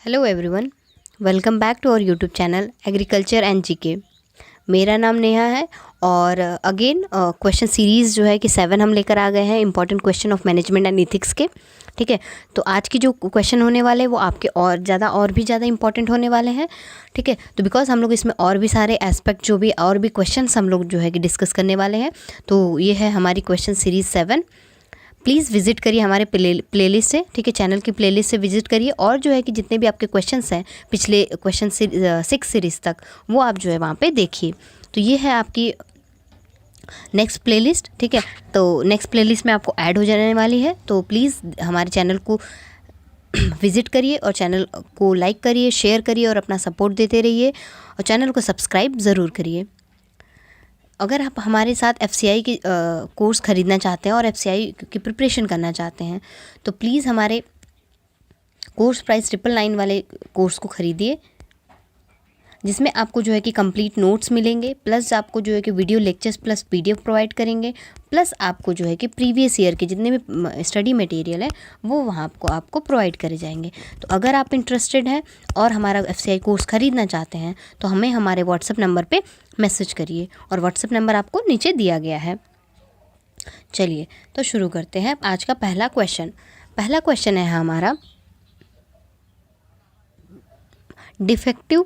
Hello everyone, welcome back to our YouTube channel agriculture and GK. मेरा नाम नेहा है और अगेन क्वेश्चन सीरीज़ जो है कि 7 हम लेकर आ गए हैं important question of management and ethics के। ठीक है, तो आज की जो क्वेश्चन होने वाले हैं वो आपके और भी ज़्यादा इंपॉर्टेंट होने वाले हैं। ठीक है, तो बिकॉज हम लोग इसमें और भी सारे एस्पेक्ट जो भी और भी क्वेश्चंस हम लोग जो है कि डिस्कस करने वाले हैं, तो ये है हमारी क्वेश्चन सीरीज़ 7। प्लीज़ विजिट करिए हमारे प्लेलिस्ट से। ठीक है, चैनल की प्लेलिस्ट से विजिट करिए और जो है कि जितने भी आपके क्वेश्चंस हैं पिछले क्वेश्चन 6 सीरीज़ तक, वो आप जो है वहाँ पे देखिए। तो ये है आपकी नेक्स्ट प्लेलिस्ट। ठीक है, तो नेक्स्ट प्लेलिस्ट में आपको ऐड हो जाने वाली है, तो प्लीज़ हमारे चैनल को विज़िट करिए और चैनल को लाइक करिए, शेयर करिए और अपना सपोर्ट देते रहिए और चैनल को सब्सक्राइब ज़रूर करिए। अगर आप हमारे साथ FCI की कोर्स ख़रीदना चाहते हैं और FCI की प्रिपरेशन करना चाहते हैं, तो प्लीज़ हमारे कोर्स प्राइस 999 वाले कोर्स को ख़रीदिए, जिसमें आपको जो है कि कंप्लीट नोट्स मिलेंगे, प्लस आपको जो है कि video lectures plus PDF provide करेंगे, प्लस आपको जो है कि प्रीवियस ईयर के जितने भी स्टडी मटेरियल है वो वहाँ आपको प्रोवाइड करे जाएंगे। तो अगर आप इंटरेस्टेड हैं और हमारा FCI कोर्स ख़रीदना चाहते हैं तो हमें हमारे व्हाट्सएप नंबर पे मैसेज करिए और व्हाट्सएप नंबर आपको नीचे दिया गया है। चलिए तो शुरू करते हैं आज का पहला क्वेश्चन है हमारा डिफेक्टिव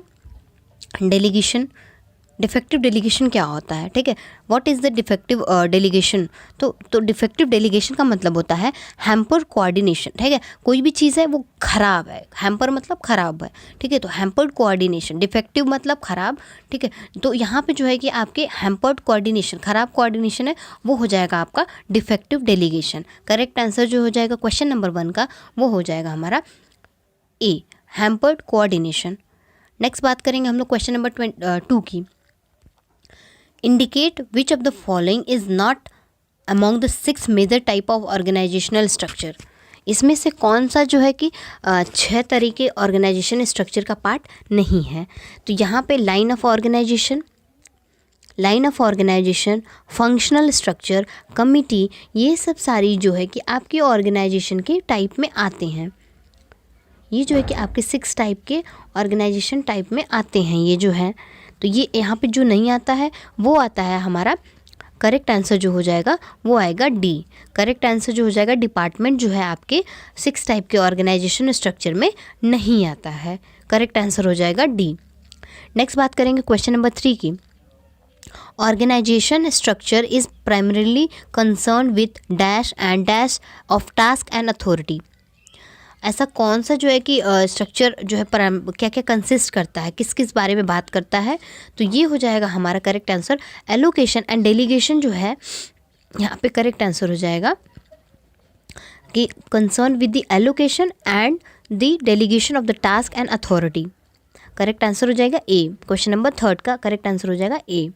डेलीगेशन क्या होता है। ठीक है, what is the defective delegation. तो डिफेक्टिव डेलीगेशन का मतलब होता है हैम्पर कोऑर्डिनेशन। ठीक है, कोई भी चीज़ है वो ख़राब है, हैम्पर मतलब ख़राब है। ठीक है, तो हैम्पर्ड कोऑर्डिनेशन, डिफेक्टिव मतलब ख़राब। ठीक है, तो यहाँ पे जो है कि आपके हैम्पर्ड कोऑर्डिनेशन, ख़राब कोऑर्डिनेशन है, वो हो जाएगा आपका डिफेक्टिव डेलीगेशन। करेक्ट आंसर जो हो जाएगा क्वेश्चन नंबर 1 का वो हो जाएगा हमारा ए, हैम्पर्ड कोऑर्डिनेशन। नेक्स्ट बात करेंगे हम लोग क्वेश्चन नंबर 2 की। Indicate which of the following is not among the 6 major type of organisational structure. इसमें से कौन सा जो है कि 6 तरीके ऑर्गेनाइजेशन स्ट्रक्चर का पार्ट नहीं है। तो यहाँ पे line of organisation, functional structure, committee, ये सब सारी जो है कि आपकी ऑर्गेनाइजेशन के टाइप में आते हैं। ये जो है कि आपके 6 टाइप के ऑर्गेनाइजेशन टाइप में आते हैं ये जो है। तो ये यहाँ पे जो नहीं आता है वो आता है हमारा करेक्ट आंसर जो हो जाएगा वो आएगा डी। करेक्ट आंसर जो हो जाएगा डिपार्टमेंट जो है आपके 6 टाइप के ऑर्गेनाइजेशन स्ट्रक्चर में नहीं आता है। करेक्ट आंसर हो जाएगा डी। नेक्स्ट बात करेंगे क्वेश्चन नंबर 3 की। Organisation structure is primarily concern with dash and dash of task and authority. ऐसा कौन सा जो है कि स्ट्रक्चर जो है क्या क्या कंसिस्ट करता है, किस किस बारे में बात करता है। तो ये हो जाएगा हमारा correct answer allocation and delegation जो है यहाँ पे करेक्ट आंसर हो जाएगा कि concern with the allocation and the delegation of the task and authority. Correct answer हो जाएगा ए। क्वेश्चन नंबर 3 का करेक्ट आंसर हो जाएगा ए।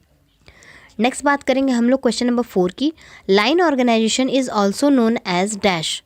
नेक्स्ट बात करेंगे हम लोग क्वेश्चन नंबर 4 की। Line organisation is also known as dash.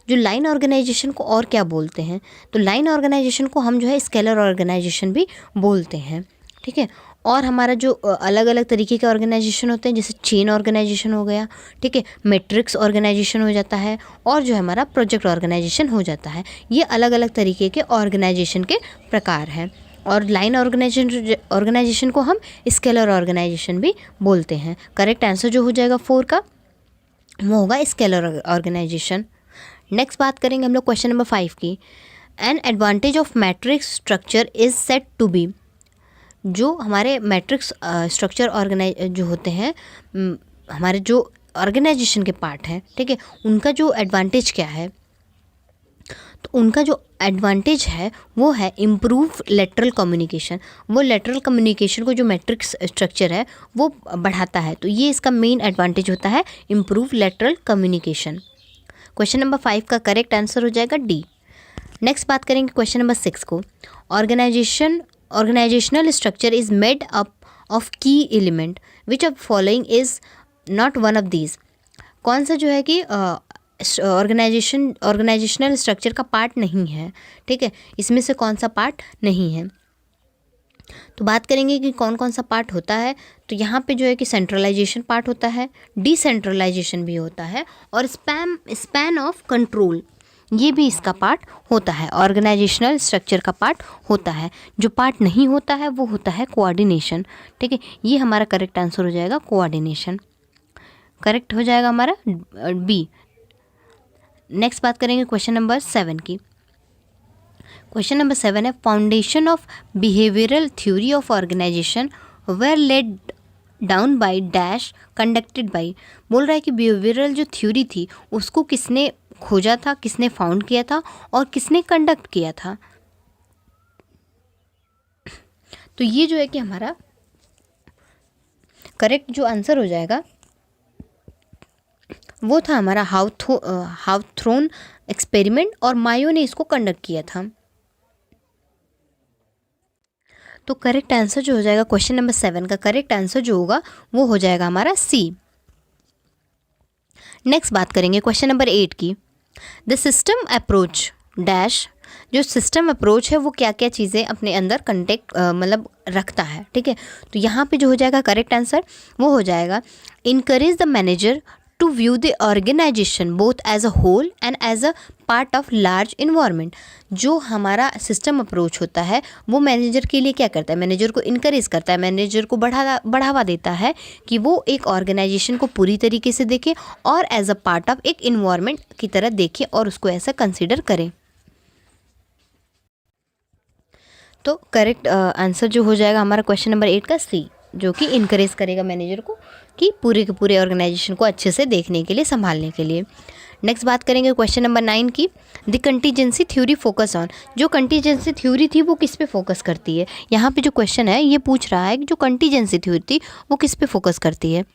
जो लाइन ऑर्गेनाइजेशन को और क्या बोलते हैं, तो लाइन ऑर्गेनाइजेशन को हम जो है स्केलर ऑर्गेनाइजेशन भी बोलते हैं। ठीक है, और हमारा जो अलग अलग तरीके के ऑर्गेनाइजेशन होते हैं, जैसे चेन ऑर्गेनाइजेशन हो गया, ठीक है, मैट्रिक्स ऑर्गेनाइजेशन हो जाता है, और जो है हमारा प्रोजेक्ट ऑर्गेनाइजेशन हो जाता है। ये अलग अलग तरीके के ऑर्गेनाइजेशन के प्रकार हैं। और लाइन ऑर्गेनाइजेशन को हम स्केलर ऑर्गेनाइजेशन भी बोलते हैं। करेक्ट आंसर जो हो जाएगा 4 का वो होगा स्केलर ऑर्गेनाइजेशन। नेक्स्ट बात करेंगे हम लोग क्वेश्चन नंबर 5 की। An advantage of matrix structure is set to be. जो हमारे मैट्रिक्स स्ट्रक्चर जो होते हैं, हमारे जो ऑर्गेनाइजेशन के पार्ट हैं, ठीक है, उनका जो एडवांटेज क्या है, तो उनका जो एडवांटेज है वो है इम्प्रूव लेटरल कम्युनिकेशन। वो लेटरल कम्युनिकेशन को जो मैट्रिक्स स्ट्रक्चर है वो बढ़ाता है। तो ये इसका मेन एडवांटेज होता है improve lateral communication. Question number 5 का करेक्ट आंसर हो जाएगा डी। नेक्स्ट बात करेंगे क्वेश्चन नंबर 6 को। Organisational structure is made up of key element which of following is not one of these. कौन सा जो है कि ऑर्गेनाइजेशनल स्ट्रक्चर का पार्ट नहीं है। ठीक है, इसमें से कौन सा पार्ट नहीं है। तो बात करेंगे कि कौन कौन सा पार्ट होता है। तो यहाँ पे जो है कि सेंट्रलाइजेशन पार्ट होता है, डिसेंट्रलाइजेशन भी होता है, और स्पैन ऑफ कंट्रोल ये भी इसका पार्ट होता है, ऑर्गेनाइजेशनल स्ट्रक्चर का पार्ट होता है। जो पार्ट नहीं होता है वो होता है कोऑर्डिनेशन। ठीक है, ये हमारा करेक्ट आंसर हो जाएगा कोऑर्डिनेशन, करेक्ट हो जाएगा हमारा बी। नेक्स्ट बात करेंगे क्वेश्चन नंबर 7 की। क्वेश्चन नंबर 7 है foundation of behavioural theory of organisation were laid down by dash conducted by. बोल रहा है कि बिहेवियरल जो थ्योरी थी उसको किसने खोजा था, किसने फाउंड किया था और किसने कंडक्ट किया था। तो ये जो है कि हमारा करेक्ट जो आंसर हो जाएगा वो था हमारा हाउथ्रोन एक्सपेरिमेंट, और मायो ने इसको कंडक्ट किया था। तो करेक्ट आंसर जो हो जाएगा क्वेश्चन नंबर 7 का करेक्ट आंसर जो होगा वो हो जाएगा हमारा सी। नेक्स्ट बात करेंगे क्वेश्चन नंबर 8 की। The system approach dash. जो सिस्टम अप्रोच है वो क्या क्या चीज़ें अपने अंदर कंटेक्ट मतलब रखता है। ठीक है, तो यहाँ पे जो हो जाएगा करेक्ट आंसर वो हो जाएगा encourage the manager to view the organisation both as a whole and as a part of large environment. जो हमारा सिस्टम अप्रोच होता है वो मैनेजर के लिए क्या करता है, मैनेजर को इनकरेज करता है, मैनेजर को बढ़ावा देता है कि वो एक ऑर्गेनाइजेशन को पूरी तरीके से देखे और एज अ पार्ट ऑफ एक इन्वायरमेंट की तरह देखे और उसको ऐसा कंसिडर करें। तो करेक्ट आंसर जो हो जाएगा हमारा क्वेश्चन नंबर 8 का सी, जो कि इनकरेज करेगा मैनेजर को कि पूरे के पूरे ऑर्गेनाइजेशन को अच्छे से देखने के लिए, संभालने के लिए। नेक्स्ट बात करेंगे क्वेश्चन नंबर 9 की। The contingency theory focus on. जो कंटीजेंसी थ्योरी थी वो किस पे फोकस करती है। यहाँ पे जो क्वेश्चन है ये पूछ रहा है कि जो कंटीजेंसी थ्योरी थी वो किस पे फोकस करती है।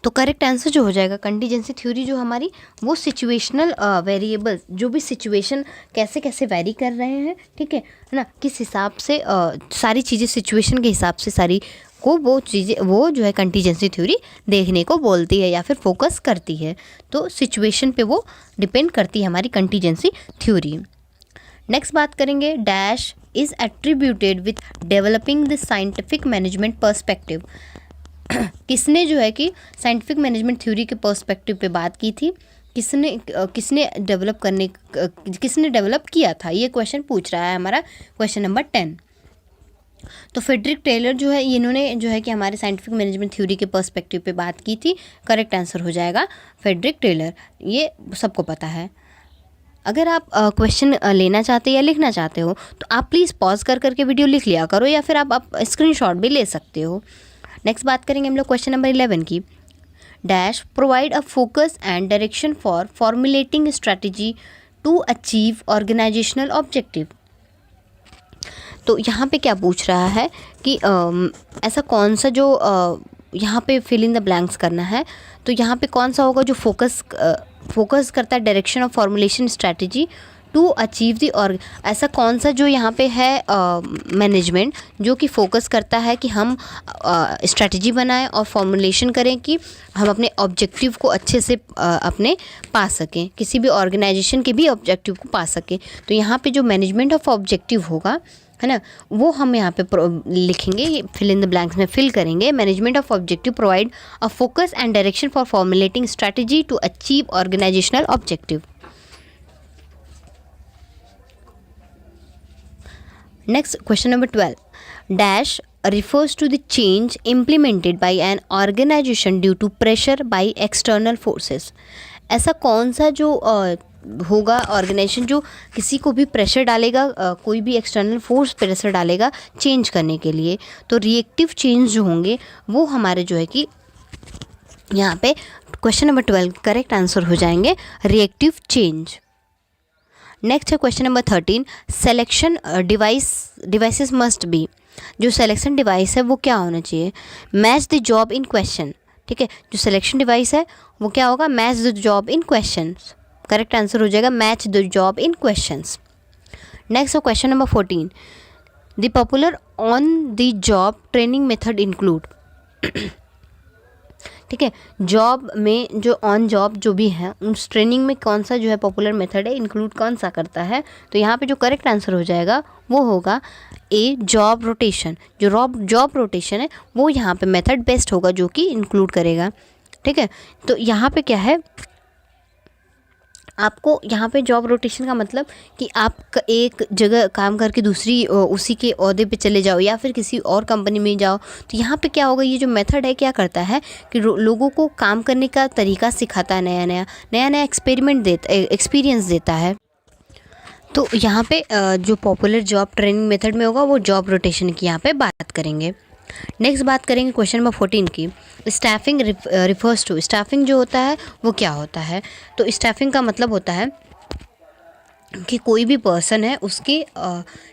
तो करेक्ट आंसर जो हो जाएगा कंटीजेंसी थ्योरी जो हमारी वो सिचुएशनल वेरिएबल्स, जो भी सिचुएशन कैसे कैसे वेरी कर रहे हैं, ठीक है ना, किस हिसाब से सारी चीज़ें सिचुएशन के हिसाब से सारी को वो चीज़ें वो जो है कंटीजेंसी थ्योरी देखने को बोलती है या फिर फोकस करती है। तो सिचुएशन पे वो डिपेंड करती है हमारी कंटीजेंसी थ्योरी। नेक्स्ट बात करेंगे dash is attributed with developing the scientific management perspective. किसने जो है कि साइंटिफिक मैनेजमेंट थ्योरी के पर्सपेक्टिव पे बात की थी, किसने डेवलप किया था, ये क्वेश्चन पूछ रहा है हमारा क्वेश्चन नंबर 10। तो फ्रेडरिक टेलर जो है इन्होंने जो है कि हमारे साइंटिफिक मैनेजमेंट थ्योरी के पर्सपेक्टिव पे बात की थी। करेक्ट आंसर हो जाएगा फ्रेडरिक टेलर, ये सबको पता है। अगर आप क्वेश्चन लेना चाहते या लिखना चाहते हो तो आप प्लीज़ पॉज कर करके वीडियो लिख लिया करो, या फिर आप स्क्रीनशॉट भी ले सकते हो। नेक्स्ट बात करेंगे हम लोग क्वेश्चन नंबर 11 की। Dash provide a focus and direction for formulating strategy to achieve organisational objective. तो यहाँ पे क्या पूछ रहा है कि ऐसा कौन सा जो यहाँ पे फिल इन द ब्लैंक्स करना है, तो यहाँ पे कौन सा होगा जो फोकस करता है direction of formulation strategy to achieve the, और ऐसा कौन सा जो यहाँ पे है मैनेजमेंट जो कि फोकस करता है कि हम स्ट्रैटेजी बनाएं और फॉर्मुलेशन करें कि हम अपने ऑब्जेक्टिव को अच्छे से अपने पा सकें, किसी भी ऑर्गेनाइजेशन के भी ऑब्जेक्टिव को पा सकें। तो यहाँ पे जो मैनेजमेंट ऑफ ऑब्जेक्टिव होगा, है ना, वो हम यहाँ पे लिखेंगे, फिल इन द ब्लैंक्स में फिल करेंगे। Management of objective provide a focus and direction for formulating strategy to achieve organisational objective. Next, question number 12. Dash refers to the change implemented by an organization due to pressure by external forces. ऐसा कौन सा जो होगा organisation जो किसी को भी pressure डालेगा, कोई भी एक्सटर्नल फोर्स प्रेशर डालेगा चेंज करने के लिए। तो रिएक्टिव चेंज जो होंगे वो हमारे जो है कि यहाँ पे क्वेश्चन नंबर 12 करेक्ट आंसर हो जाएंगे रिएक्टिव चेंज। नेक्स्ट है question number 13। Selection devices must be. जो सेलेक्शन डिवाइस है वो क्या होना चाहिए, match the job in question. ठीक है, जो सिलेक्शन डिवाइस है वो क्या होगा, match the job in questions. Correct answer हो जाएगा match the job in questions. Next है question number 14। The popular on the job training method include. ठीक है, जॉब में जो ऑन जॉब जो भी है उस ट्रेनिंग में कौन सा जो है पॉपुलर मेथड है, इंक्लूड कौन सा करता है। तो यहाँ पे जो करेक्ट आंसर हो जाएगा वो होगा ए जॉब रोटेशन। जो जॉब रोटेशन है वो यहाँ पे मेथड बेस्ट होगा जो कि इंक्लूड करेगा। ठीक है, तो यहाँ पे क्या है, आपको यहाँ पे जॉब रोटेशन का मतलब कि आप एक जगह काम करके दूसरी उसी के ओहदे पे चले जाओ या फिर किसी और कंपनी में जाओ। तो यहाँ पे क्या होगा, ये जो मेथड है क्या करता है कि लोगों को काम करने का तरीका सिखाता है, नया नया एक्सपीरियंस देता है। तो यहाँ पे जो पॉपुलर जॉब ट्रेनिंग मेथड में होगा वो जॉब रोटेशन की यहाँ पे बात करेंगे। नेक्स्ट बात करेंगे क्वेश्चन नंबर 14 की। स्टाफिंग रिफर्स टू, स्टाफिंग जो होता है वो क्या होता है। तो स्टाफिंग का मतलब होता है कि कोई भी पर्सन है उसकी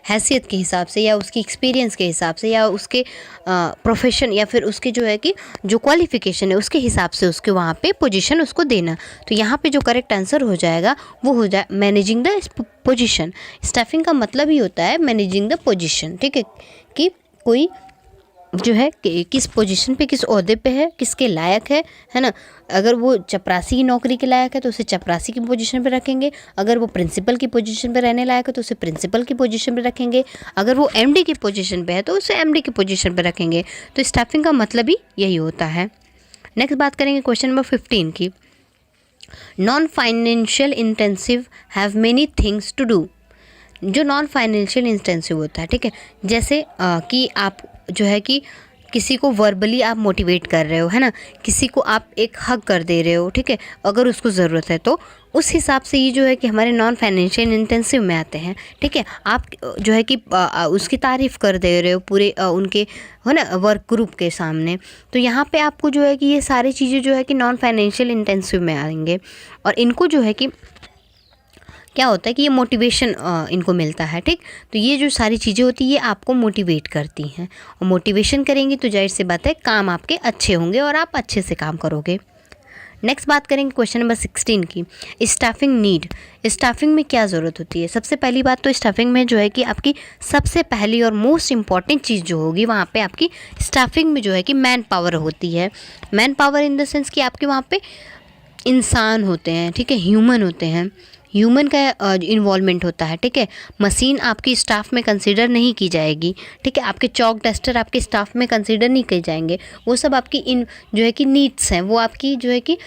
हैसियत के हिसाब से या उसकी एक्सपीरियंस के हिसाब से या उसके प्रोफेशन या फिर उसके जो है कि जो क्वालिफ़िकेशन है उसके हिसाब से उसके वहाँ पे पोजीशन उसको देना। तो यहाँ पे जो करेक्ट आंसर हो जाएगा वो हो जाए मैनेजिंग द पोजीशन। स्टाफिंग का मतलब ही होता है मैनेजिंग द पोजीशन, ठीक है, कि कोई जो है कि किस पोजीशन पे किस ओहदे पे है, किसके लायक है ना। अगर वो चपरासी की नौकरी के लायक है तो उसे चपरासी की पोजीशन पे रखेंगे। अगर वो प्रिंसिपल की पोजीशन पे रहने लायक है तो उसे प्रिंसिपल की पोजीशन पे रखेंगे। अगर वो एमडी की पोजीशन पे है तो उसे एमडी की पोजीशन पे रखेंगे। तो स्टाफिंग का मतलब ही यही होता है। नेक्स्ट बात करेंगे क्वेश्चन नंबर 15 की। Non financial intensive have many things to do. जो नॉन फाइनेंशियल इंटेंसिव होता है, ठीक है, जैसे कि आप जो है कि किसी को वर्बली आप मोटिवेट कर रहे हो, है ना, किसी को आप एक हग कर दे रहे हो, ठीक है, अगर उसको ज़रूरत है तो उस हिसाब से ये जो है कि हमारे नॉन फाइनेंशियल इंटेंसिव में आते हैं, ठीक है। आप जो है कि उसकी तारीफ़ कर दे रहे हो पूरे उनके, है ना, वर्क ग्रुप के सामने। तो यहाँ पे आपको जो है कि ये सारी चीज़ें जो है कि नॉन फाइनेंशियल इंटेंसिव में आएंगे और इनको जो है कि क्या होता है कि ये मोटिवेशन इनको मिलता है, ठीक। तो ये जो सारी चीज़ें होती है ये आपको मोटिवेट करती हैं और मोटिवेशन करेंगी तो जाहिर सी बात है काम आपके अच्छे होंगे और आप अच्छे से काम करोगे। नेक्स्ट बात करेंगे क्वेश्चन नंबर 16 की। स्टाफिंग नीड, स्टाफिंग में क्या ज़रूरत होती है। सबसे पहली बात तो स्टाफिंग में जो है कि आपकी सबसे पहली और मोस्ट इम्पॉर्टेंट चीज़ जो होगी वहाँ पे आपकी स्टाफिंग में जो है कि मैन पावर होती है। Man power in the sense कि आपके वहाँ पे इंसान होते हैं, ठीक है, ह्यूमन होते हैं, ह्यूमन का इन्वॉल्वमेंट होता है, ठीक है। मशीन आपकी स्टाफ में कंसीडर नहीं की जाएगी, ठीक है। आपके चौक डस्टर आपके स्टाफ में कंसीडर नहीं किए जाएंगे। वो सब आपकी इन जो है कि नीड्स हैं, वो आपकी जो है कि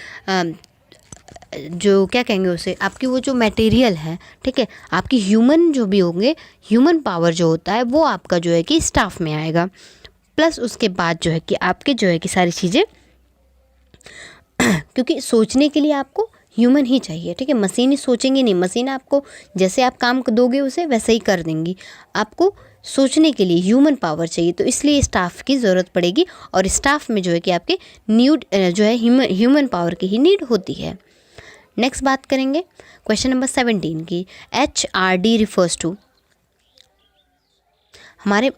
जो क्या कहेंगे उसे, आपकी वो जो मटेरियल है, ठीक है, आपकी ह्यूमन जो भी होंगे, ह्यूमन पावर जो होता है वो आपका जो है कि स्टाफ में आएगा। प्लस उसके बाद जो है कि आपके जो है कि सारी चीज़ें क्योंकि सोचने के लिए आपको ह्यूमन ही चाहिए, ठीक है। मशीन ही सोचेंगी नहीं, मशीन आपको जैसे आप काम दोगे उसे वैसे ही कर देंगी। आपको सोचने के लिए ह्यूमन पावर चाहिए, तो इसलिए स्टाफ की ज़रूरत पड़ेगी और स्टाफ में जो है कि आपके नीड जो है ह्यूमन पावर की ही नीड होती है। नेक्स्ट बात करेंगे क्वेश्चन नंबर 17 की। HRD रिफर्स टू, हमारे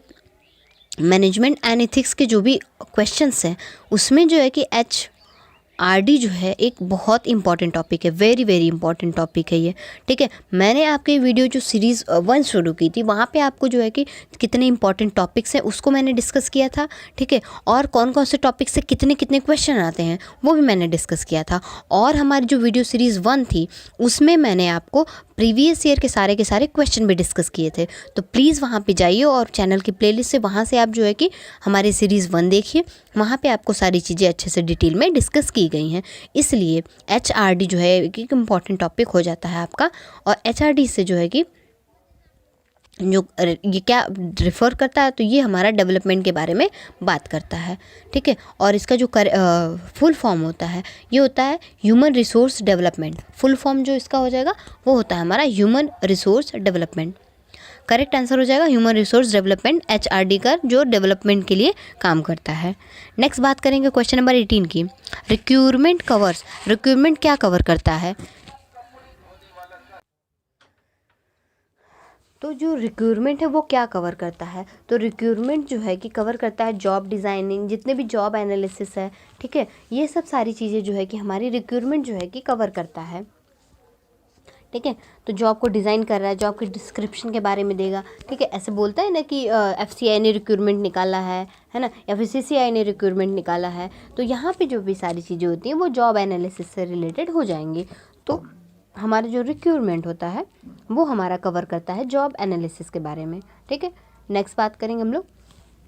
मैनेजमेंट एंड एथिक्स के जो भी क्वेश्चंस हैं उसमें जो है कि HRD जो है एक बहुत इंपॉर्टेंट टॉपिक है, वेरी वेरी इंपॉर्टेंट टॉपिक है ये, ठीक है। मैंने आपके वीडियो जो सीरीज़ 1 शुरू की थी वहाँ पे आपको जो है कि कितने इंपॉर्टेंट टॉपिक्स हैं उसको मैंने डिस्कस किया था, ठीक है, और कौन कौन से टॉपिक से कितने कितने क्वेश्चन आते हैं वो भी मैंने डिस्कस किया था। और हमारी जो वीडियो सीरीज़ 1 थी उसमें मैंने आपको प्रीवियस ईयर के सारे क्वेश्चन भी डिस्कस किए थे। तो प्लीज़ वहाँ पे जाइए और चैनल की प्लेलिस्ट से वहाँ से आप जो है कि हमारी सीरीज़ 1 देखिए, वहाँ पे आपको सारी चीज़ें अच्छे से डिटेल में डिस्कस की गई हैं। इसलिए HRD जो है एक इम्पॉर्टेंट टॉपिक हो जाता है आपका। और HRD से जो है कि जो ये क्या रिफ़र करता है, तो ये हमारा डेवलपमेंट के बारे में बात करता है, ठीक है। और इसका जो फुल फॉर्म होता है ये होता है human resource development. Full form जो इसका हो जाएगा वो होता है हमारा human resource development. Correct answer हो जाएगा ह्यूमन रिसोर्स डेवलपमेंट। HRD का जो डेवलपमेंट के लिए काम करता है। नेक्स्ट बात करेंगे क्वेश्चन नंबर 18 की। रिक्रूटमेंट कवर्स, रिक्रूटमेंट क्या कवर करता है। तो जो रिक्रूटमेंट है वो क्या कवर करता है, तो रिक्रूटमेंट जो है कि कवर करता है जॉब डिज़ाइनिंग, जितने भी जॉब एनालिसिस है, ठीक है, ये सब सारी चीज़ें जो है कि हमारी रिक्रूटमेंट जो है कि कवर करता है, ठीक है। तो जॉब को डिज़ाइन कर रहा है, जॉब के डिस्क्रिप्शन के बारे में देगा, ठीक है। ऐसे बोलता है ना कि FCI ने रिक्रूटमेंट निकाला है ना, या फिर CCI ने रिक्रूटमेंट निकाला है। तो यहाँ पे जो भी सारी चीज़ें होती हैं वो जॉब एनालिसिस से रिलेटेड हो जाएंगी। तो हमारा जो रिक्रूटमेंट होता है वो हमारा कवर करता है जॉब एनालिसिस के बारे में, ठीक है। नेक्स्ट बात करेंगे हम लोग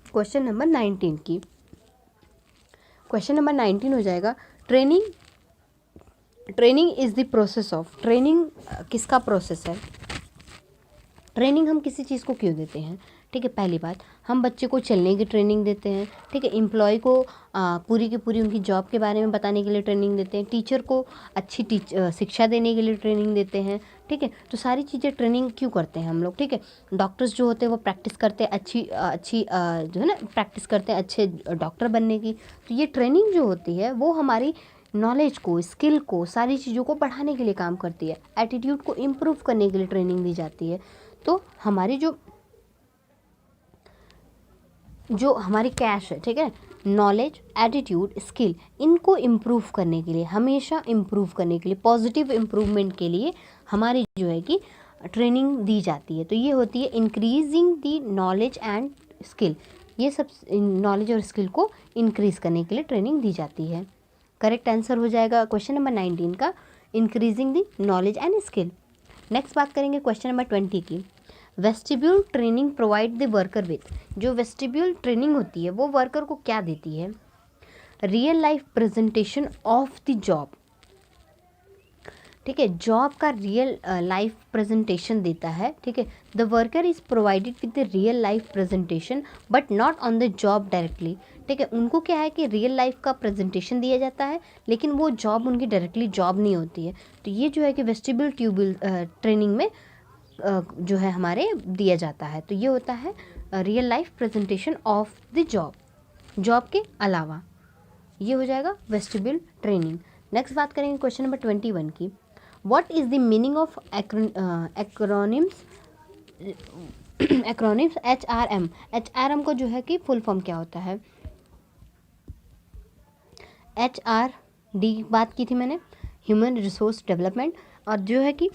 क्वेश्चन नंबर 19 की। क्वेश्चन नंबर 19 हो जाएगा training training is the process of, training किसका प्रोसेस है? ट्रेनिंग हम किसी चीज़ को क्यों देते हैं? ठीक है, पहली बात, हम बच्चे को चलने की ट्रेनिंग देते हैं। ठीक है, एम्प्लॉय को पूरी की पूरी उनकी जॉब के बारे में बताने के लिए ट्रेनिंग देते हैं। टीचर को अच्छी शिक्षा देने के लिए ट्रेनिंग देते हैं। ठीक है, तो सारी चीज़ें ट्रेनिंग क्यों करते हैं हम लोग? ठीक है, डॉक्टर्स जो होते हैं वो प्रैक्टिस करते हैं अच्छी जो है ना, प्रैक्टिस करते हैं अच्छे डॉक्टर बनने की। तो ये ट्रेनिंग जो होती है वो हमारी नॉलेज को, स्किल को, सारी चीज़ों को बढ़ाने के लिए काम करती है। एटीट्यूड को इम्प्रूव करने के लिए ट्रेनिंग दी जाती है। तो हमारी जो हमारी कैश है, ठीक है, नॉलेज, एटीट्यूड, स्किल, इनको इम्प्रूव करने के लिए, हमेशा इम्प्रूव करने के लिए, पॉजिटिव इम्प्रूवमेंट के लिए हमारी जो है कि ट्रेनिंग दी जाती है। तो ये होती है increasing the knowledge and skill. ये सब नॉलेज और स्किल को इंक्रीज करने के लिए ट्रेनिंग दी जाती है। करेक्ट आंसर हो जाएगा क्वेश्चन नंबर 19 का, increasing the knowledge and skill. Next बात करेंगे क्वेश्चन नंबर 20 की। Vestibule training provide the worker with, जो वेस्टिब्यूल ट्रेनिंग होती है वो वर्कर को क्या देती है? Real life presentation of the job. ठीक है, जॉब का रियल लाइफ प्रेजेंटेशन देता है। ठीक है, the worker is provided with the real life presentation but not on the job directly. ठीक है, उनको क्या है कि रियल लाइफ का प्रेजेंटेशन दिया जाता है, लेकिन वो जॉब उनकी डायरेक्टली जॉब नहीं होती है। तो ये जो है कि वेस्टिब्यूल ट्यूबल ट्रेनिंग में जो है हमारे दिया जाता है। तो ये होता है real life presentation of the job, job के अलावा। ये हो जाएगा वेस्टिब्यूल ट्रेनिंग। नेक्स्ट बात करेंगे क्वेश्चन नंबर 21 की। What is the meaning of acronyms? Acronyms HRM। HRM को जो है कि फुल फॉर्म क्या होता है? HRD बात की थी मैंने, ह्यूमन रिसोर्स डेवलपमेंट, और जो है कि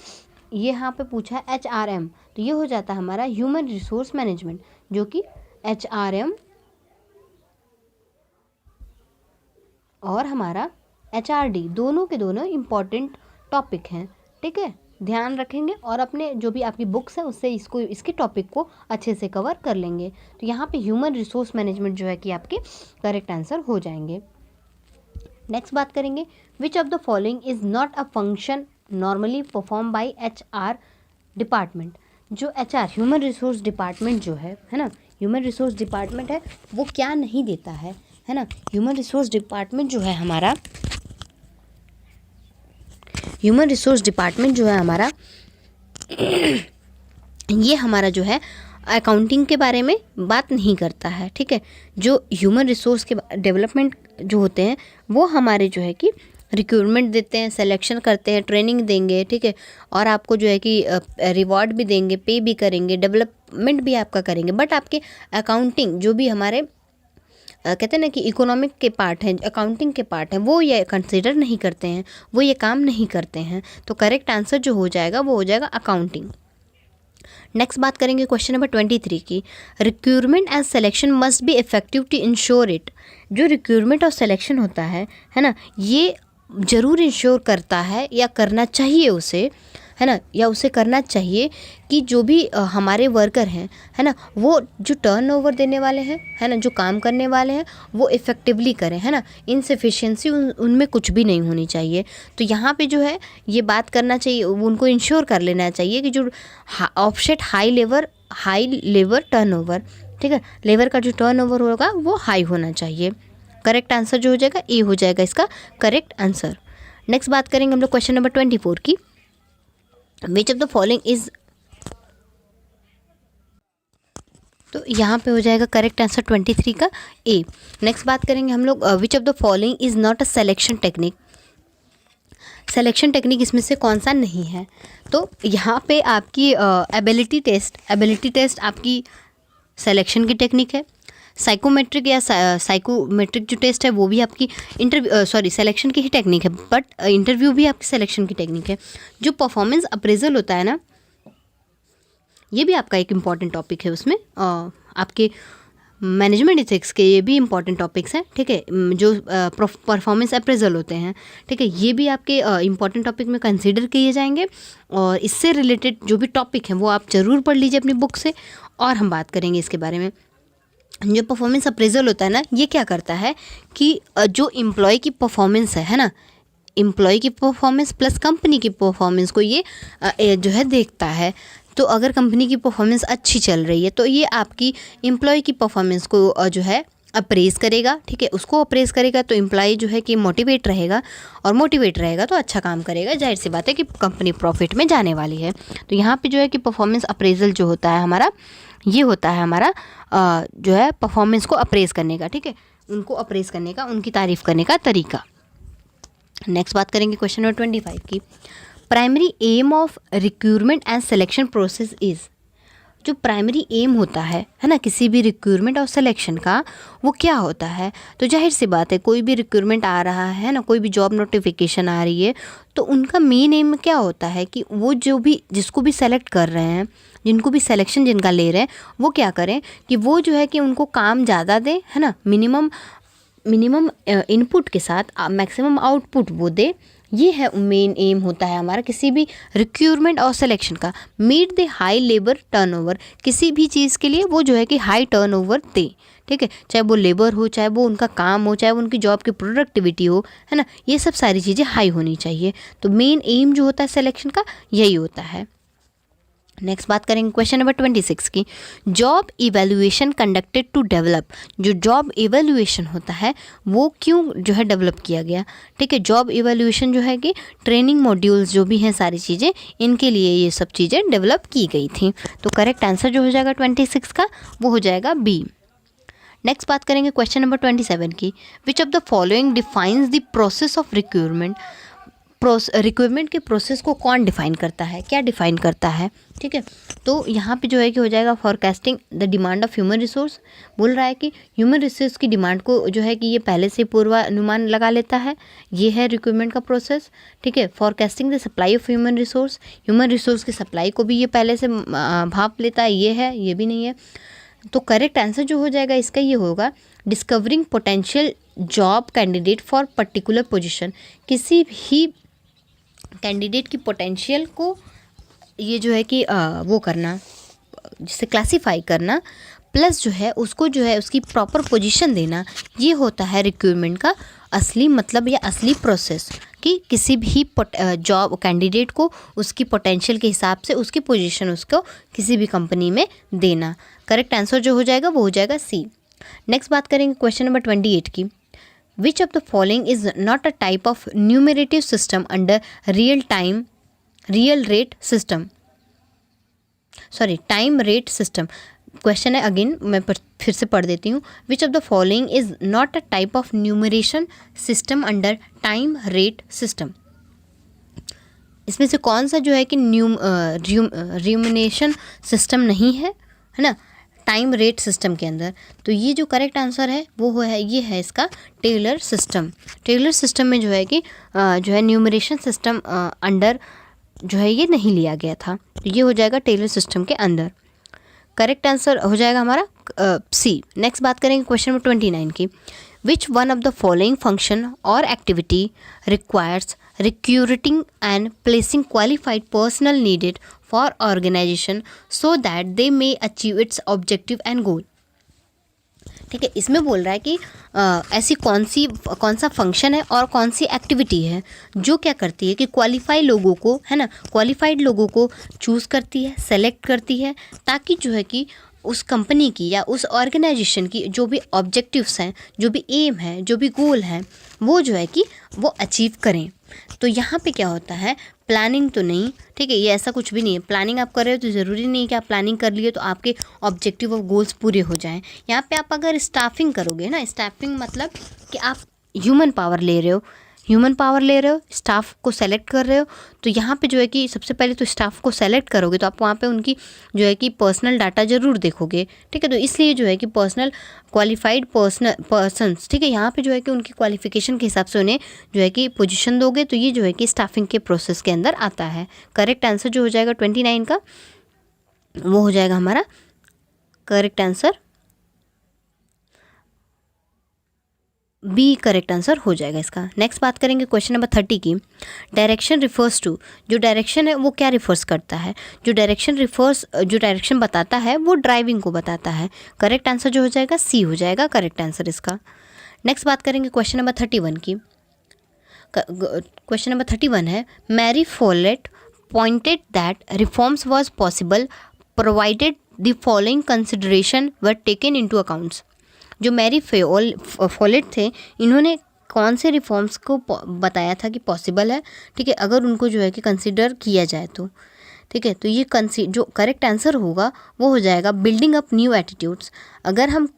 ये यहाँ पे पूछा है HRM, तो ये हो जाता है हमारा ह्यूमन रिसोर्स मैनेजमेंट, जो कि HRM और हमारा HRD दोनों के दोनों इम्पॉर्टेंट टॉपिक हैं। ठीक है, ध्यान रखेंगे और अपने जो भी आपकी बुक्स है उससे इसके टॉपिक को अच्छे से कवर कर लेंगे। तो यहाँ पे ह्यूमन रिसोर्स मैनेजमेंट जो है कि आपके करेक्ट आंसर हो जाएंगे। नेक्स्ट बात करेंगे, विच of the following is not a function normally perform by HR department. जो HR ह्यूमन रिसोर्स डिपार्टमेंट जो है ना, ह्यूमन रिसोर्स डिपार्टमेंट है वो क्या नहीं देता है ना? ह्यूमन रिसोर्स डिपार्टमेंट जो है हमारा, ह्यूमन रिसोर्स डिपार्टमेंट जो है हमारा ये हमारा जो है अकाउंटिंग के बारे में बात नहीं करता है। ठीक है, जो ह्यूमन रिसोर्स के डेवलपमेंट जो होते हैं वो हमारे जो है कि रिक्रूटमेंट देते हैं, सिलेक्शन करते हैं, ट्रेनिंग देंगे। ठीक है, और आपको जो है कि रिवॉर्ड भी देंगे, पे भी करेंगे, डेवलपमेंट भी आपका करेंगे। बट आपके अकाउंटिंग जो भी हमारे कहते हैं ना कि इकोनॉमिक के पार्ट हैं, अकाउंटिंग के पार्ट हैं, वो ये कंसिडर नहीं करते हैं, वो ये काम नहीं करते हैं। तो करेक्ट आंसर जो हो जाएगा वो हो जाएगा अकाउंटिंग। नेक्स्ट बात करेंगे क्वेश्चन नंबर 23 की। Recruitment and selection must be effective to ensure it. जो रिक्रूटमेंट और सिलेक्शन होता है ना, ये ज़रूर इंश्योर करता है या करना चाहिए उसे, है ना, या उसे करना चाहिए कि जो भी हमारे वर्कर हैं, है ना, वो जो टर्नओवर देने वाले हैं, है ना, जो काम करने वाले हैं वो इफ़ेक्टिवली करें, है ना, इनसफिशिएंसी उनमें कुछ भी नहीं होनी चाहिए। तो यहाँ पे जो है ये बात करना चाहिए, उनको इंश्योर कर लेना चाहिए कि जो ऑफसेट हाई लेबर टर्नओवर, ठीक है, लेबर का जो टर्नओवर होगा वो हाई होना चाहिए। करेक्ट आंसर जो हो जाएगा ए हो जाएगा इसका करेक्ट आंसर। नेक्स्ट बात करेंगे हम लोग क्वेश्चन नंबर 24 की। विच ऑफ द फॉलोइंग इज, तो यहाँ पे हो जाएगा करेक्ट आंसर 23 का ए। नेक्स्ट बात करेंगे हम लोग, विच of the following is not a selection technique. Selection technique इसमें से कौन सा नहीं है? तो यहाँ पे आपकी एबिलिटी टेस्ट आपकी सिलेक्शन की टेक्निक है। साइकोमेट्रिक या साइकोमेट्रिक जो टेस्ट है वो भी आपकी सिलेक्शन की ही टेक्निक है, बट इंटरव्यू भी आपकी सिलेक्शन की टेक्निक है। जो परफॉर्मेंस अप्रेजल होता है ना, ये भी आपका एक इम्पॉर्टेंट टॉपिक है, उसमें आपके मैनेजमेंट इथिक्स के ये भी इम्पॉर्टेंट टॉपिक्स हैं। ठीक है, जो परफॉर्मेंस अप्रेजल होते हैं, ठीक है, ये भी आपके इम्पॉर्टेंट टॉपिक में कंसीडर किए जाएंगे। और इससे रिलेटेड जो भी टॉपिक हैं वो आप ज़रूर पढ़ लीजिए अपनी बुक से, और हम बात करेंगे इसके बारे में। जो परफॉर्मेंस अप्रेजल होता है ना, ये क्या करता है कि जो एम्प्लॉय की परफॉर्मेंस है ना, एम्प्लॉय की परफॉर्मेंस प्लस कंपनी की परफॉर्मेंस को ये जो है देखता है। तो अगर कंपनी की परफॉर्मेंस अच्छी चल रही है तो ये आपकी एम्प्लॉय की परफॉर्मेंस को जो है अप्रेज़ करेगा, ठीक है, उसको अप्रेज़ करेगा तो एम्प्लॉय जो है कि मोटिवेट रहेगा, और मोटिवेट रहेगा तो अच्छा काम करेगा, जाहिर सी बात है कि कंपनी प्रॉफिट में जाने वाली है। तो यहाँ पे जो है कि परफॉर्मेंस अप्रेजल जो होता है हमारा, ये होता है हमारा जो है परफॉर्मेंस को अप्रेज़ करने का, ठीक है, उनको अप्रेज़ करने का, उनकी तारीफ़ करने का तरीका। नेक्स्ट बात करेंगे क्वेश्चन नंबर 25 की। Primary aim of recruitment and selection process is, जो प्राइमरी एम होता है ना, किसी भी रिक्रूटमेंट और सिलेक्शन का, वो क्या होता है? तो जाहिर सी बात है, कोई भी रिक्रूटमेंट आ रहा है ना, कोई भी जॉब नोटिफिकेशन आ रही है, तो उनका मेन एम क्या होता है कि वो जो भी जिसको भी सेलेक्ट कर रहे हैं, जिनको भी सिलेक्शन जिनका ले रहे हैं, वो क्या करें कि वो जो है कि उनको काम ज़्यादा दें, है ना, मिनिमम इनपुट के साथ मैक्सिमम आउटपुट वो दे। ये है मेन एम होता है हमारा किसी भी रिक्रूटमेंट और सिलेक्शन का। Meet the high labour turnover, किसी भी चीज़ के लिए वो जो है कि हाई टर्नओवर दे, ठीक है, चाहे वो लेबर हो, चाहे वो उनका काम हो, चाहे वो उनकी जॉब की प्रोडक्टिविटी हो, है ना, ये सब सारी चीज़ें हाई होनी चाहिए। तो मेन एम जो होता है सिलेक्शन का यही होता है। नेक्स्ट बात करेंगे क्वेश्चन नंबर 26 की। Job evaluation conducted to develop, जो जॉब इवेल्युएशन होता है वो क्यों जो है डेवलप किया गया, ठीक है। जॉब इवेल्युएशन जो है कि ट्रेनिंग मॉड्यूल्स जो भी हैं सारी चीज़ें, इनके लिए ये सब चीज़ें डेवलप की गई थी। तो करेक्ट आंसर जो हो जाएगा 26 का वो हो जाएगा बी। नेक्स्ट बात करेंगे क्वेश्चन नंबर 27 की। विच of the following defines the process of recruitment, recruitment के प्रोसेस को कौन डिफाइन करता है, क्या डिफाइन करता है, ठीक है। तो यहाँ पे जो है कि हो जाएगा forecasting the demand of human resource, बोल रहा है कि ह्यूमन रिसोर्स की डिमांड को जो है कि ये पहले से पूर्वानुमान लगा लेता है, ये है रिक्रूटमेंट का प्रोसेस, ठीक है। Forecasting the supply of human resource की सप्लाई को भी ये पहले से भाप लेता है, ये है, ये भी नहीं है। तो करेक्ट आंसर जो हो जाएगा इसका ये होगा discovering potential job candidate for particular position, किसी भी कैंडिडेट की पोटेंशियल को ये जो है कि वो करना, जिसे क्लासीफाई करना, प्लस जो है उसको जो है उसकी प्रॉपर पोजीशन देना, ये होता है रिक्रूटमेंट का असली मतलब या असली प्रोसेस, कि किसी भी जॉब कैंडिडेट को उसकी पोटेंशियल के हिसाब से उसकी पोजीशन उसको किसी भी कंपनी में देना। करेक्ट आंसर जो हो जाएगा वो हो जाएगा सी। नेक्स्ट बात करेंगे क्वेश्चन नंबर 28 की। Which of the following is not a type of numerative system under real rate system? Time rate system. Question है अगेन, मैं फिर से पढ़ देती हूँ। विच of the following is not a type of numeration system under time rate system, इसमें से कौन सा जो है कि न्यूमरेशन सिस्टम नहीं है, है ना, टाइम रेट सिस्टम के अंदर। तो ये जो करेक्ट आंसर है वो है, ये है इसका टेलर सिस्टम। टेलर सिस्टम में जो है कि जो है न्यूमरेशन सिस्टम अंडर जो है ये नहीं लिया गया था, तो ये हो जाएगा टेलर सिस्टम के अंदर। करेक्ट आंसर हो जाएगा हमारा सी। नेक्स्ट बात करेंगे क्वेश्चन नंबर 29 की। Which one of the following function or activity requires recruiting and placing qualified personnel needed for organization so that they may achieve its objective and goal, ठीक है। इसमें बोल रहा है कि ऐसी कौन सा फंक्शन है और कौन सी एक्टिविटी है जो क्या करती है कि क्वालिफाई लोगों को, है ना, क्वालिफाइड लोगों को चूज़ करती है, सेलेक्ट करती है, ताकि जो है कि उस कंपनी की या उस ऑर्गेनाइजेशन की जो भी ऑब्जेक्टिव्स हैं, जो भी एम है, जो भी गोल हैं, वो जो है कि वो अचीव करें। तो यहाँ पे क्या होता है, प्लानिंग तो नहीं, ठीक है, ये ऐसा कुछ भी नहीं है। प्लानिंग आप कर रहे हो तो ज़रूरी नहीं है कि आप प्लानिंग कर लिए तो आपके ऑब्जेक्टिव और गोल्स पूरे हो जाएं। यहाँ पे आप अगर स्टाफिंग करोगे ना, स्टाफिंग मतलब कि आप ह्यूमन पावर ले रहे हो, स्टाफ को सेलेक्ट कर रहे हो, तो यहाँ पे जो है कि सबसे पहले तो स्टाफ को सेलेक्ट करोगे तो आप वहाँ पे उनकी जो है कि पर्सनल डाटा ज़रूर देखोगे, ठीक है। तो इसलिए जो है कि पर्सनल क्वालिफाइड पर्सन्स, ठीक है, यहाँ पे जो है कि उनकी क्वालिफिकेशन के हिसाब से उन्हें जो है कि पोजीशन दोगे, तो ये जो है कि स्टाफिंग के प्रोसेस के अंदर आता है। करेक्ट आंसर जो हो जाएगा 29 का वो हो जाएगा हमारा correct answer B, correct answer हो जाएगा इसका। नेक्स्ट बात करेंगे क्वेश्चन नंबर 30 की। डायरेक्शन रिफर्स टू, जो डायरेक्शन है वो क्या रिफर्स करता है, जो डायरेक्शन बताता है वो ड्राइविंग को बताता है। करेक्ट आंसर जो हो जाएगा सी हो जाएगा करेक्ट आंसर इसका। नेक्स्ट बात करेंगे क्वेश्चन नंबर 31 की। क्वेश्चन नंबर 31 है, Mary Follett pointed that reforms was possible provided the following consideration were taken into accounts. जो मैरी फॉलेट थे, इन्होंने कौन से रिफॉर्म्स को बताया था कि पॉसिबल है, ठीक है, अगर उनको जो है कि कंसिडर किया जाए तो, ठीक है। तो ये जो करेक्ट आंसर होगा वो हो जाएगा बिल्डिंग अप न्यू एटीट्यूड्स। अगर हम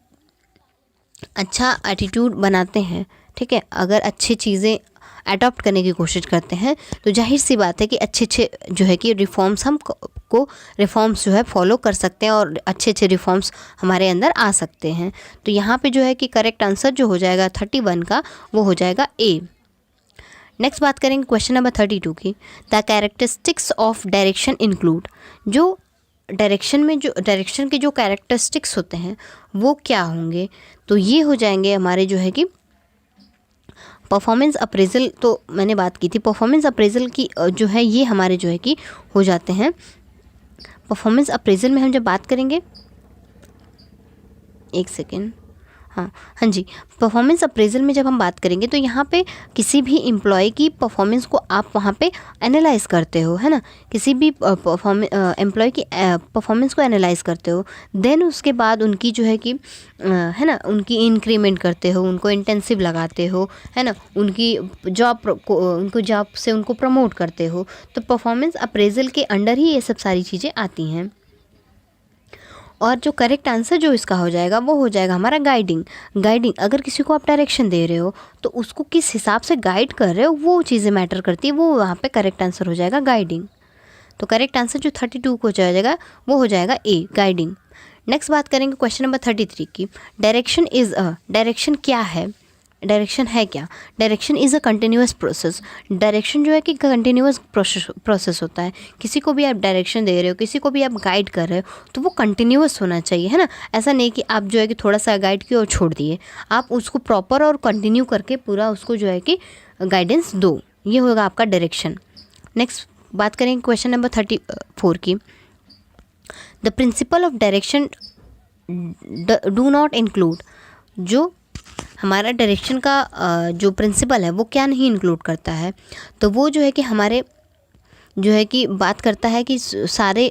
अच्छा एटीट्यूड बनाते हैं, ठीक है, अगर अच्छी चीज़ें अडॉप्ट करने की कोशिश करते हैं, तो जाहिर सी बात है कि अच्छे जो है कि रिफॉर्म्स रिफॉर्म्स जो है फॉलो कर सकते हैं और अच्छे रिफॉर्म्स हमारे अंदर आ सकते हैं। तो यहाँ पे जो है कि करेक्ट आंसर जो हो जाएगा 31 का, वो हो जाएगा ए। नेक्स्ट बात करेंगे क्वेश्चन नंबर 32 की। The characteristics of direction include. जो डायरेक्शन के जो कैरेक्टरिस्टिक्स होते हैं वो क्या होंगे, तो ये हो जाएंगे हमारे जो है कि परफॉर्मेंस अप्रेजल। तो मैंने बात की थी परफॉर्मेंस अप्रेजल की, जो है ये हमारे जो है कि हो जाते हैं। परफॉर्मेंस अप्रेजल में हम जब बात करेंगे, एक सेकेंड, हाँ जी, परफॉर्मेंस अप्रेजल में जब हम बात करेंगे तो यहाँ पे किसी भी एम्प्लॉय की परफॉर्मेंस को आप वहाँ पे एनालाइज करते हो, है ना, किसी भी एम्प्लॉय की परफॉर्मेंस को एनालाइज करते हो, देन उसके बाद उनकी जो है कि है ना, उनकी इंक्रीमेंट करते हो, उनको इंटेंसिव लगाते हो, है ना, उनकी जॉब से उनको प्रमोट करते हो। तो परफॉर्मेंस अप्रेजल के अंडर ही ये सब सारी चीज़ें आती हैं। और जो करेक्ट आंसर जो इसका हो जाएगा वो हो जाएगा हमारा गाइडिंग। अगर किसी को आप डायरेक्शन दे रहे हो तो उसको किस हिसाब से गाइड कर रहे हो वो चीज़ें मैटर करती है, वो वहाँ पे करेक्ट आंसर हो जाएगा गाइडिंग। तो करेक्ट आंसर जो 32 को जाएगा वो हो जाएगा ए, गाइडिंग। नेक्स्ट बात करेंगे क्वेश्चन नंबर 33 की। डायरेक्शन क्या है, डायरेक्शन है क्या? Direction is a continuous process. Direction जो है कि कंटिन्यूअस प्रोसेस होता है। किसी को भी आप डायरेक्शन दे रहे हो, किसी को भी आप गाइड कर रहे हो, तो वो कंटिन्यूअस होना चाहिए, है ना। ऐसा नहीं कि आप जो है कि थोड़ा सा गाइड किया और छोड़ दिए, आप उसको प्रॉपर और कंटिन्यू करके पूरा उसको जो है कि गाइडेंस दो, ये होगा आपका डायरेक्शन। नेक्स्ट बात करेंगे क्वेश्चन नंबर 34 की। The principle of direction do not include. जो हमारा डायरेक्शन का जो प्रिंसिपल है वो क्या नहीं इंक्लूड करता है, तो वो जो है कि हमारे जो है कि बात करता है कि सारे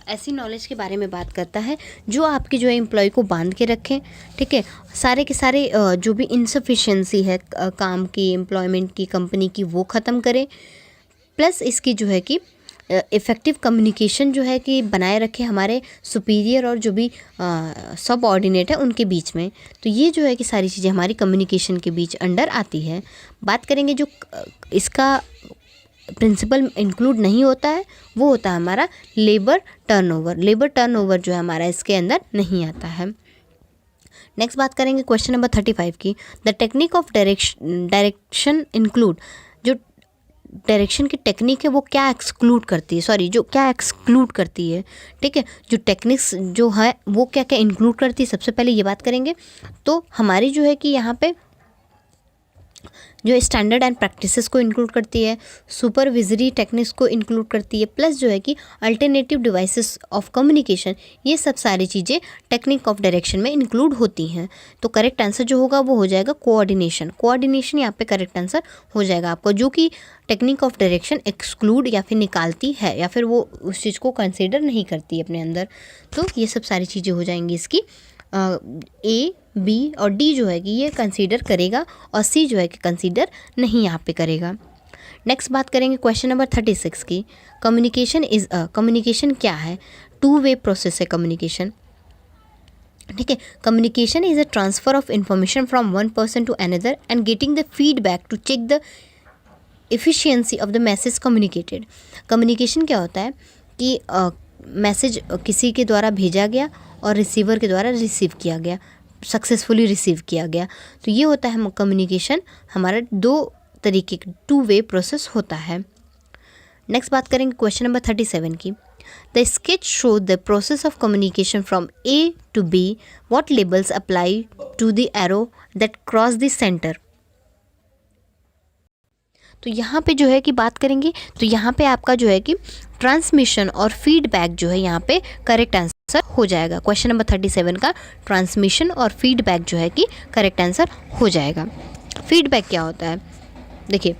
ऐसी नॉलेज के बारे में बात करता है जो आपके जो है एम्प्लॉय को बांध के रखें, ठीक है। सारे के सारे जो भी इनसफिशिएंसी है काम की, एम्प्लॉयमेंट की, कंपनी की, वो ख़त्म करे, प्लस इसकी जो है कि इफ़ेक्टिव कम्युनिकेशन जो है कि बनाए रखे हमारे सुपीरियर और जो भी सब ऑर्डिनेट है उनके बीच में। तो ये जो है कि सारी चीज़ें हमारी कम्युनिकेशन के बीच अंडर आती है। बात करेंगे जो इसका प्रिंसिपल इंक्लूड नहीं होता है वो होता है हमारा लेबर टर्नओवर जो है हमारा इसके अंदर नहीं आता है। नेक्स्ट बात करेंगे क्वेश्चन नंबर 35 की। The technique of direction include. जो डायरेक्शन की टेक्निक है वो क्या एक्सक्लूड करती है, जो क्या एक्सक्लूड करती है, ठीक है। जो टेक्निक्स जो है वो क्या क्या इंक्लूड करती है, सबसे पहले ये बात करेंगे। तो हमारी जो है कि यहाँ पे जो स्टैंडर्ड एंड प्रैक्टिसेस को इंक्लूड करती है, सुपरविजरी टेक्निक्स को इंक्लूड करती है, प्लस जो है कि अल्टरनेटिव डिवाइसेस ऑफ कम्युनिकेशन, ये सब सारी चीज़ें टेक्निक ऑफ डायरेक्शन में इंक्लूड होती हैं। तो करेक्ट आंसर जो होगा वो हो जाएगा कोऑर्डिनेशन यहाँ पे करेक्ट आंसर हो जाएगा आपको, जो कि टेक्निक ऑफ डायरेक्शन एक्सक्लूड या फिर निकालती है या फिर वो उस चीज़ को कंसिडर नहीं करती अपने अंदर। तो ये सब सारी चीज़ें हो जाएंगी इसकी। ए, बी और डी जो है कि ये कंसीडर करेगा और सी जो है कि कंसीडर नहीं यहाँ पे करेगा। नेक्स्ट बात करेंगे क्वेश्चन नंबर 36 की। कम्युनिकेशन क्या है? 2 वे प्रोसेस है कम्युनिकेशन, ठीक है। Communication is a transfer of information from one person to another and getting the feedback to check the efficiency of the message communicated. Communication क्या होता है कि मैसेज किसी के द्वारा भेजा गया और रिसीवर के द्वारा रिसीव किया गया, सक्सेसफुली रिसीव किया गया। तो ये होता है कम्युनिकेशन, हमारा 2 तरीके 2 वे प्रोसेस होता है। नेक्स्ट बात करेंगे क्वेश्चन नंबर 37 की। The sketch show the process of communication from A to B, what labels apply to the arrow that cross the centre. तो यहाँ पे जो है कि बात करेंगे तो यहाँ पे आपका जो है कि ट्रांसमिशन और फीडबैक जो है यहाँ पे करेक्ट आंसर हो जाएगा। क्वेश्चन नंबर 37 का ट्रांसमिशन और फीडबैक जो है कि करेक्ट आंसर हो जाएगा। फीडबैक क्या होता है? देखिए,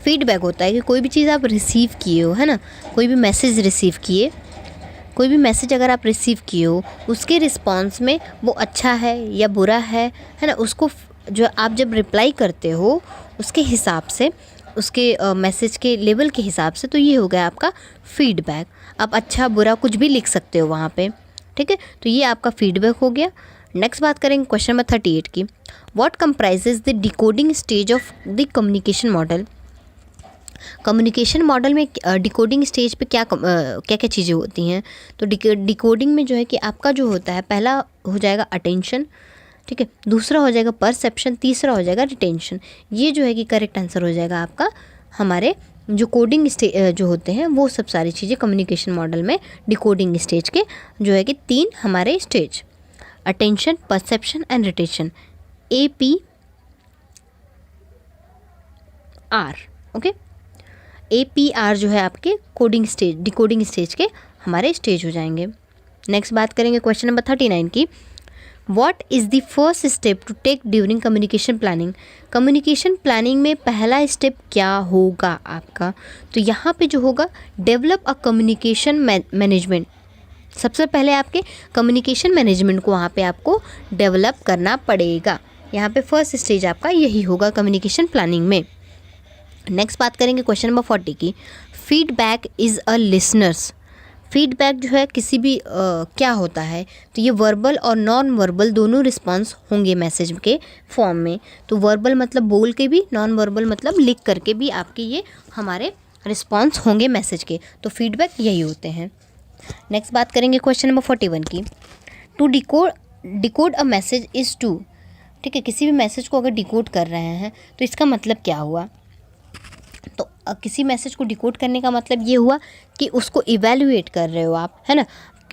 फीडबैक होता है कि कोई भी चीज़ आप रिसीव किए हो, है ना, कोई भी मैसेज रिसीव किए, कोई भी मैसेज अगर आप रिसीव किए हो, उसके रिस्पॉन्स में वो अच्छा है या बुरा है ना, उसको जो आप जब रिप्लाई करते हो उसके हिसाब से, उसके मैसेज के लेवल के हिसाब से, तो ये हो गया आपका फीडबैक। आप अच्छा बुरा कुछ भी लिख सकते हो वहाँ पे, ठीक है, तो ये आपका फीडबैक हो गया। नेक्स्ट बात करेंगे क्वेश्चन नंबर 38 की। What comprises the decoding stage of the communication model. Communication model में डिकोडिंग स्टेज पे क्या क्या चीज़ें होती हैं। तो डिकोडिंग में जो है कि आपका जो होता है, पहला हो जाएगा अटेंशन, ठीक है, दूसरा हो जाएगा परसेप्शन, तीसरा हो जाएगा रिटेंशन। ये जो है कि करेक्ट आंसर हो जाएगा आपका। हमारे जो कोडिंग स्टेज जो होते हैं वो सब सारी चीज़ें कम्युनिकेशन मॉडल में डिकोडिंग स्टेज के जो है कि 3 हमारे stage, attention, perception and retention, APR, okay. APR जो है आपके कोडिंग स्टेज, डिकोडिंग स्टेज के हमारे स्टेज हो जाएंगे। नेक्स्ट बात करेंगे क्वेश्चन नंबर 39 की। What is the first step to take during communication planning. Communication planning में पहला स्टेप क्या होगा आपका। तो यहाँ पे जो होगा, डेवलप अ कम्युनिकेशन मैनेजमेंट। सबसे पहले आपके कम्युनिकेशन मैनेजमेंट को वहाँ पे आपको डेवलप करना पड़ेगा। यहाँ पे फर्स्ट स्टेज आपका यही होगा कम्युनिकेशन प्लानिंग में। नेक्स्ट बात करेंगे क्वेश्चन नंबर 40 की। Feedback is a listeners. Feedback जो है किसी भी क्या होता है, तो ये वर्बल और नॉन वर्बल दोनों रिस्पांस होंगे मैसेज के फॉर्म में। तो वर्बल मतलब बोल के भी, नॉन वर्बल मतलब लिख करके भी आपके ये हमारे रिस्पांस होंगे मैसेज के। तो फीडबैक यही होते हैं। नेक्स्ट बात करेंगे क्वेश्चन नंबर 41 की। To decode a message is to, ठीक है, किसी भी मैसेज को अगर डिकोड कर रहे हैं तो इसका मतलब क्या हुआ। तो किसी मैसेज को डिकोड करने का मतलब ये हुआ कि उसको इवैल्यूएट कर रहे हो आप, है ना,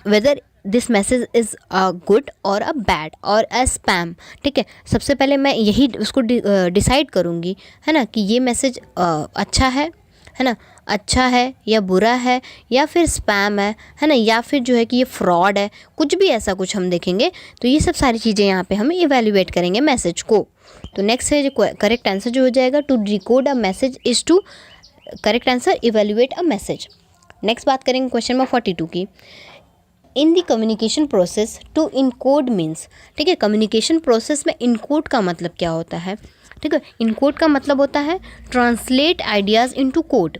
whether this message is good और अ बैड और अ स्पैम, ठीक है। सबसे पहले मैं यही उसको डिसाइड करूँगी, है ना, कि ये मैसेज अच्छा है ना, अच्छा है या बुरा है या फिर स्पैम है ना, या फिर जो है कि ये फ्रॉड है, कुछ भी ऐसा कुछ हम देखेंगे। तो ये सब सारी चीज़ें यहाँ पे हम इवैल्यूएट करेंगे मैसेज को। तो नेक्स्ट है जो करेक्ट आंसर जो हो जाएगा, to decode a message is to, correct answer evaluate a message. Next बात करेंगे क्वेश्चन नंबर 42 की। In the communication process to encode means, ठीक है, कम्युनिकेशन प्रोसेस में इनकोड का मतलब क्या होता है, ठीक है। इनकोड का मतलब होता है ट्रांसलेट आइडियाज़ इनटू कोड।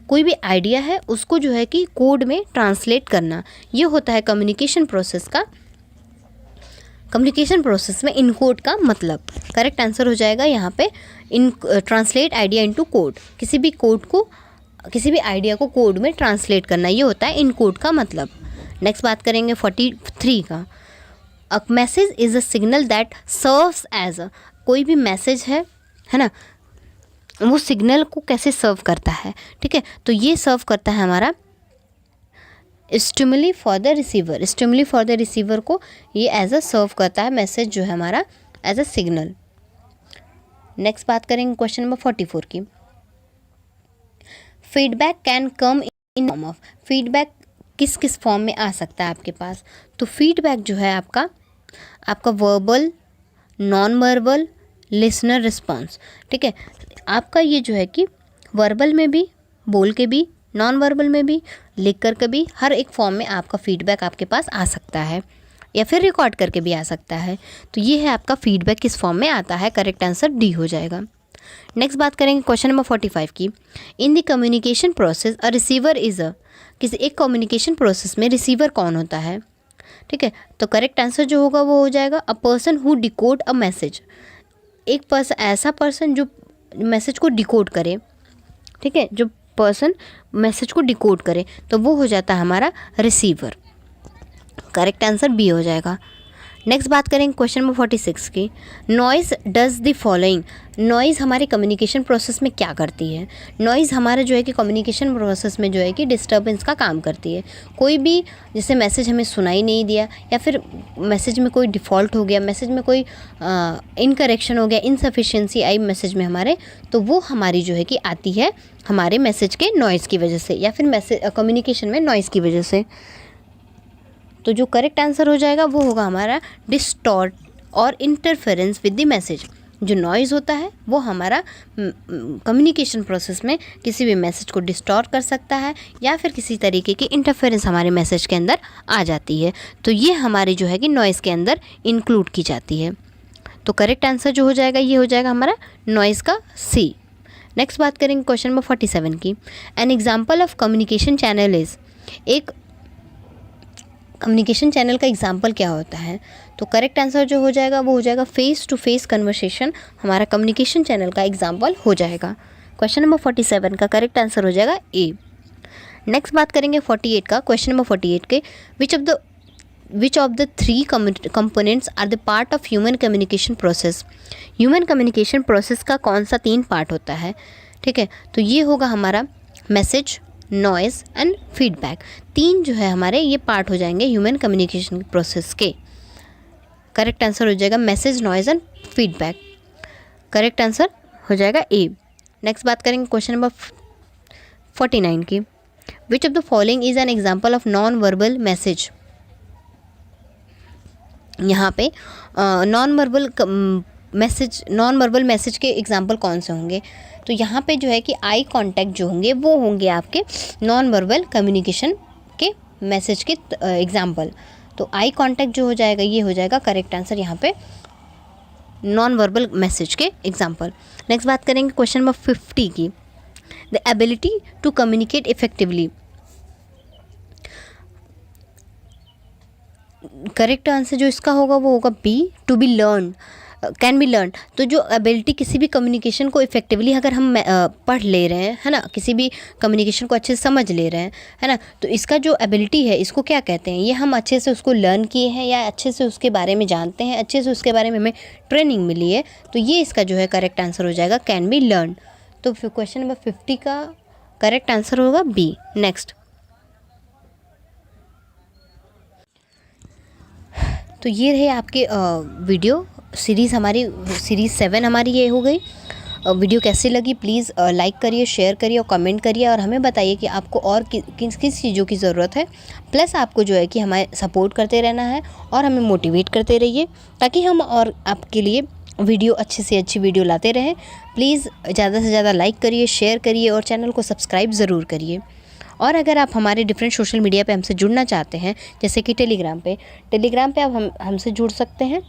कोई भी आइडिया है उसको जो है कि कोड में ट्रांसलेट करना, ये होता है कम्युनिकेशन प्रोसेस का। कम्युनिकेशन प्रोसेस में इनकोड का मतलब, करेक्ट आंसर हो जाएगा यहाँ पे इन ट्रांसलेट आइडिया इनटू कोड। किसी भी कोड को, किसी भी आइडिया को कोड में ट्रांसलेट करना, ये होता है इनकोड का मतलब। नेक्स्ट बात करेंगे 43 का। A message is a signal that serves as a, कोई भी मैसेज है ना, वो सिग्नल को कैसे सर्व करता है, ठीक है। तो ये सर्व करता है हमारा stimuli for the receiver. Stimuli for the receiver को ये एज अ सर्व करता है मैसेज जो है हमारा एज अ सिग्नल। नेक्स्ट बात करेंगे क्वेश्चन नंबर 44 की। Feedback can come in form of, feedback किस किस फॉर्म में आ सकता है आपके पास। तो फीडबैक जो है आपका verbal, non verbal, listener response, ठीक है। आपका ये जो है कि वर्बल में भी, बोल के भी, नॉन वर्बल में भी, लिख कर के भी, हर एक फॉर्म में आपका फीडबैक आपके पास आ सकता है, या फिर रिकॉर्ड करके भी आ सकता है। तो ये है आपका फीडबैक किस फॉर्म में आता है, करेक्ट आंसर डी हो जाएगा। नेक्स्ट बात करेंगे क्वेश्चन नंबर 45 की। In the communication process a receiver is a, किसी एक कम्युनिकेशन प्रोसेस में रिसीवर कौन होता है, ठीक है। तो करेक्ट आंसर जो होगा वो हो जाएगा a person who decode a message. एक पर्सन, ऐसा पर्सन जो मैसेज को डिकोड करे, ठीक है, जो पर्सन मैसेज को डिकोड करे, तो वो हो जाता है हमारा रिसीवर। करेक्ट आंसर बी हो जाएगा। नेक्स्ट बात करेंगे क्वेश्चन नंबर 46 की। Noise does the following. Noise हमारे कम्युनिकेशन प्रोसेस में क्या करती है। नॉइज़ हमारा जो है कि कम्युनिकेशन प्रोसेस में जो है कि डिस्टर्बेंस का काम करती है। कोई भी जैसे मैसेज हमें सुनाई नहीं दिया, या फिर मैसेज में कोई डिफ़ॉल्ट हो गया, मैसेज में कोई इनकरेक्शन हो गया, इनसफिशिएंसी आई मैसेज में हमारे, तो वो हमारी जो है कि आती है हमारे मैसेज के नॉइज़ की वजह से, या फिर मैसेज कम्युनिकेशन में नॉइज़ की वजह से। तो जो करेक्ट आंसर हो जाएगा वो होगा हमारा डिस्टॉर्ट और इंटरफेरेंस विद द मैसेज। जो नॉइज़ होता है वो हमारा कम्युनिकेशन प्रोसेस में किसी भी मैसेज को डिस्टॉर्ट कर सकता है या फिर किसी तरीके की इंटरफेरेंस हमारे मैसेज के अंदर आ जाती है। तो ये हमारी जो है कि नॉइज़ के अंदर इंक्लूड की जाती है। तो करेक्ट आंसर जो हो जाएगा ये हो जाएगा हमारा नॉइज़ का सी। नेक्स्ट बात करेंगे क्वेश्चन नंबर 47 की। An example of communication channel is, एक कम्युनिकेशन चैनल का एग्जाम्पल क्या होता है? तो करेक्ट आंसर जो हो जाएगा वो हो जाएगा फेस टू फेस कन्वर्सेशन हमारा कम्युनिकेशन चैनल का एग्जाम्पल हो जाएगा। क्वेश्चन नंबर 47 का करेक्ट आंसर हो जाएगा ए। नेक्स्ट बात करेंगे 48 का। क्वेश्चन नंबर 48 के which of the three components are the part of human communication process. Human communication process का कौन सा 3 पार्ट होता है? ठीक है, तो ये होगा हमारा मैसेज, नॉइज़ एंड फीडबैक। 3 जो है हमारे ये पार्ट हो जाएंगे ह्यूमन कम्युनिकेशन प्रोसेस के। करेक्ट आंसर हो जाएगा message, noise and feedback. Correct answer हो जाएगा ए। नेक्स्ट बात करेंगे क्वेश्चन नंबर 49 की। विच of the following is an example of non verbal message. यहाँ पे नॉन वर्बल मैसेज के एग्जाम्पल कौन से होंगे? तो यहाँ पे जो है कि आई कांटेक्ट जो होंगे वो होंगे आपके नॉन वर्बल कम्युनिकेशन के मैसेज के एग्जाम्पल। तो आई कांटेक्ट जो हो जाएगा ये हो जाएगा करेक्ट आंसर यहाँ पे नॉन वर्बल मैसेज के एग्जाम्पल। नेक्स्ट बात करेंगे क्वेश्चन नंबर 50 की। The ability to communicate effectively. Correct answer जो इसका होगा वो होगा B, to be learn, can be learn. तो जो एबिलिटी किसी भी कम्युनिकेशन को इफेक्टिवली अगर हम पढ़ ले रहे हैं, है ना, किसी भी कम्युनिकेशन को अच्छे से समझ ले रहे हैं, है ना, तो इसका जो एबिलिटी है इसको क्या कहते हैं? ये हम अच्छे से उसको लर्न किए हैं या अच्छे से उसके बारे में जानते हैं, अच्छे से उसके बारे में हमें ट्रेनिंग मिली है, तो ये इसका जो है करेक्ट आंसर हो जाएगा कैन बी लर्न। तो फिर क्वेश्चन नंबर 50 का करेक्ट आंसर होगा बी। नेक्स्ट, तो ये रहे आपके वीडियो सीरीज़, हमारी सीरीज़ 7 हमारी ये हो गई। वीडियो कैसी लगी प्लीज़ लाइक करिए, शेयर करिए और कमेंट करिए और हमें बताइए कि आपको और किस किस चीज़ों की ज़रूरत है। प्लस आपको जो है कि हमारे सपोर्ट करते रहना है और हमें मोटिवेट करते रहिए ताकि हम और आपके लिए वीडियो अच्छे से अच्छी वीडियो लाते रहें। प्लीज़ ज़्यादा से ज़्यादा लाइक करिए, शेयर करिए और चैनल को सब्सक्राइब ज़रूर करिए। और अगर आप हमारे डिफरेंट सोशल मीडिया पे हमसे जुड़ना चाहते हैं, जैसे कि टेलीग्राम पे आप हमसे जुड़ सकते हैं।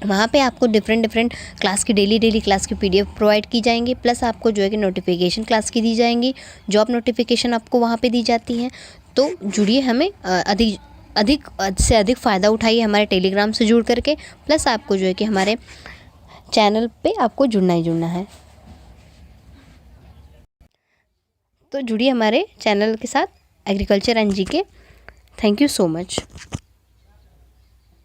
वहाँ पे आपको डिफरेंट क्लास की डेली क्लास की PDF प्रोवाइड की जाएंगी। प्लस आपको जो है कि नोटिफिकेशन क्लास की दी जाएंगी, जॉब नोटिफिकेशन आपको वहाँ पे दी जाती हैं। तो जुड़िए, हमें अधिक से अधिक फ़ायदा उठाइए हमारे टेलीग्राम से जुड़ करके। प्लस आपको जो है कि हमारे चैनल पे आपको जुड़ना ही जुड़ना है। तो जुड़िए हमारे चैनल के साथ agriculture and GK. Thank you so much.